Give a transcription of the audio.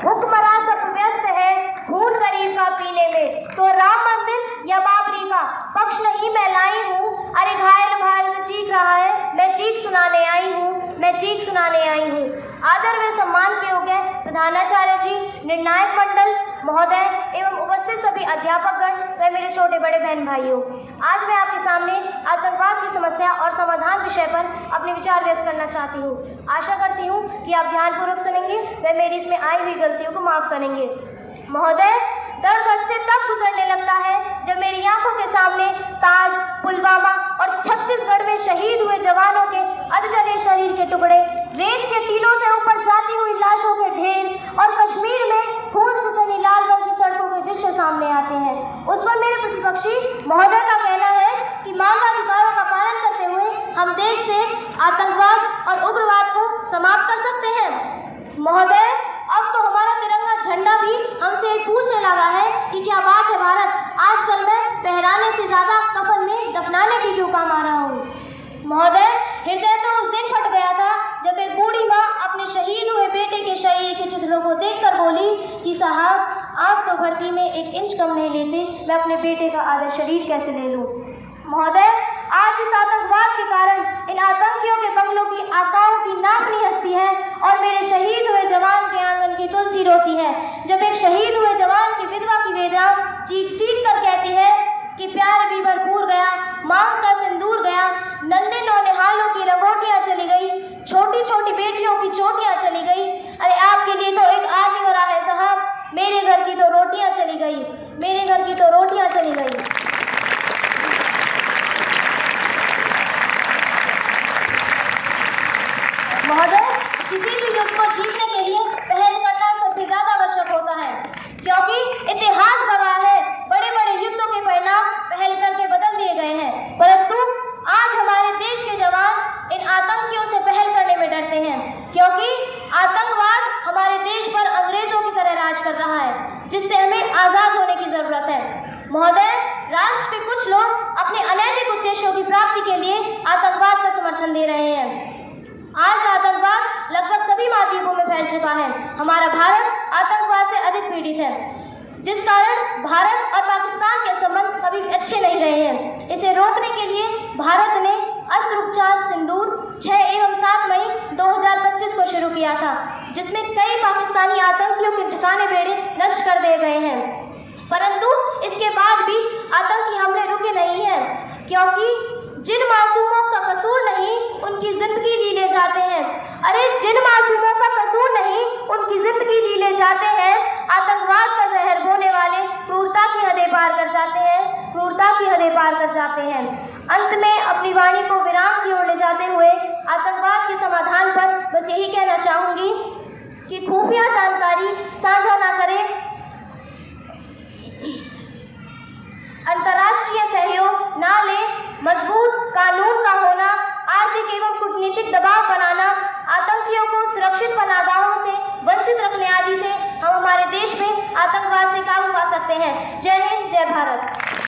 हुक्मरान सब व्यस्त है खून गरीब का पीने में, तो राम मंदिर या बाबरी का पक्ष नहीं मैं लाई हूँ। अरे घायल भारत चीख रहा है, मैं चीख सुनाने आई हूँ, मैं चीख सुनाने आई हूँ। आदर व सम्मान के योग्य प्रधानाचार्य जी, निर्णायक मंडल महोदय एवं उपस्थित सभी अध्यापकगण व मेरे छोटे बड़े बहन भाइयों, आज मैं आपके सामने आतंकवाद की समस्या और समाधान विषय पर अपने विचार व्यक्त करना चाहती हूँ। आशा करती हूँ कि आप ध्यानपूर्वक सुनेंगे व मेरी इसमें आई हुई गलतियों को माफ करेंगे। महोदय, दर्द से तब गुजरने लगता है जब मेरी आंखों के सामने ताज, पुलवामा और छत्तीसगढ़ में शहीद हुए जवानों के अधजले शरीर के टुकड़े, रेत के टीलों से ऊपर जाती हुई लाशों के ढेर और कश्मीर में खून से सनी लाल रंग की सड़कों के दृश्य सामने आते हैं। उस पर मेरे प्रतिपक्षी महोदय का कहना है कि मानवाधिकारों का पालन करते हुए हम देश से आतंकवाद और उग्रवाद को समाप्त कर सकते हैं। महोदय, अब तो हमारा तिरंगा झंडा भी हमसे पूछने लगा है कि क्या बात है भारत, आजकल मैं पहराने से ज्यादा कफन में दफनाने के क्यों काम आ रहा हूँ। महोदय, हृदय तो उस दिन फट गया था जब एक बूढ़ी माँ अपने शहीद हुए बेटे के शरीर के चित्रों को देखकर बोली कि साहब, आप तो भर्ती में 1 इंच कम नहीं लेते, मैं अपने बेटे का आधा शरीर कैसे ले लूँ। महोदय, आज इस आतंकवाद के कारण इन आतंकियों के बंगलों की आकाओं की नापनी हस्ती है और मेरे शहीद हुए जवान के आंगन की तुलसी रोती है। जब एक शहीद हुए जवान की विधवा की वेदना चीख चीख कर कहती है कि प्यार भी भरपूर गया, मांग का सिंदूर गया, नन्हे नौनिहालों की लंगोटियां चली गई, छोटी छोटी बेटियों की चोटियां चली गई। अरे आपके लिए तो एक आदमी मरा है साहब, मेरे घर की तो रोटियां चली गई, मेरे घर की तो रोटियां चली गई। महोदय, किसी भी युद्ध को जीतने के लिए पहल करना सबसे ज्यादा आवश्यक होता है, क्योंकि इतिहास गवाह है बड़े बड़े युद्धों के परिणाम पहल करके बदल दिए गए हैं, परंतु आज हमारे देश के जवान इन आतंकियों से पहल करने में डरते हैं, क्योंकि आतंकवाद हमारे देश पर अंग्रेजों की तरह राज कर रहा है, जिससे हमें आजाद होने की जरूरत है। महोदय, राष्ट्र के कुछ लोग अपने अनैतिक उद्देश्यों की प्राप्ति के लिए आतंकवाद का समर्थन दे रहे हैं। आज आतंकवाद लगभग सभी महाद्वीपों में फैल चुका है। हमारा भारत आतंकवाद से अधिक पीड़ित है, जिस कारण भारत और पाकिस्तान के संबंध कभी अच्छे नहीं रहे हैं। इसे रोकने के लिए भारत ने अस्त्र उपचार सिंदूर 6 एवं 7 मई 2025 को शुरू किया था, जिसमें कई पाकिस्तानी आतंकियों के ठिकाने बेड़े नष्ट कर दिए गए हैं। परंतु इसके बाद भी आतंकी हमले रुके नहीं हैं, क्योंकि जिन मासूमों का कसूर नहीं उनकी जिंदगी ली ले जाते हैं। अरे जिन मासूमों का कसूर नहीं उनकी जिंदगी ली ले जाते हैं। आतंकवाद का जहर बोने वाले क्रूरता की हदें पार कर जाते हैं, क्रूरता की हदें पार कर जाते हैं। अंत में अपनी वाणी को विराम की ओर ले जाते हुए आतंकवाद के समाधान पर बस यही कहना चाहूंगी कि खुफिया जानकारी साझा ना करें, अंतर्राष्ट्रीय सहयोग ना लें, मजबूत कानून का होना, आर्थिक एवं कूटनीतिक दबाव बनाना, आतंकियों को सुरक्षित पनाहगाहों से वंचित रखने आदि से हम हमारे देश में आतंकवाद से काबू पा सकते हैं। जय हिंद, जय भारत।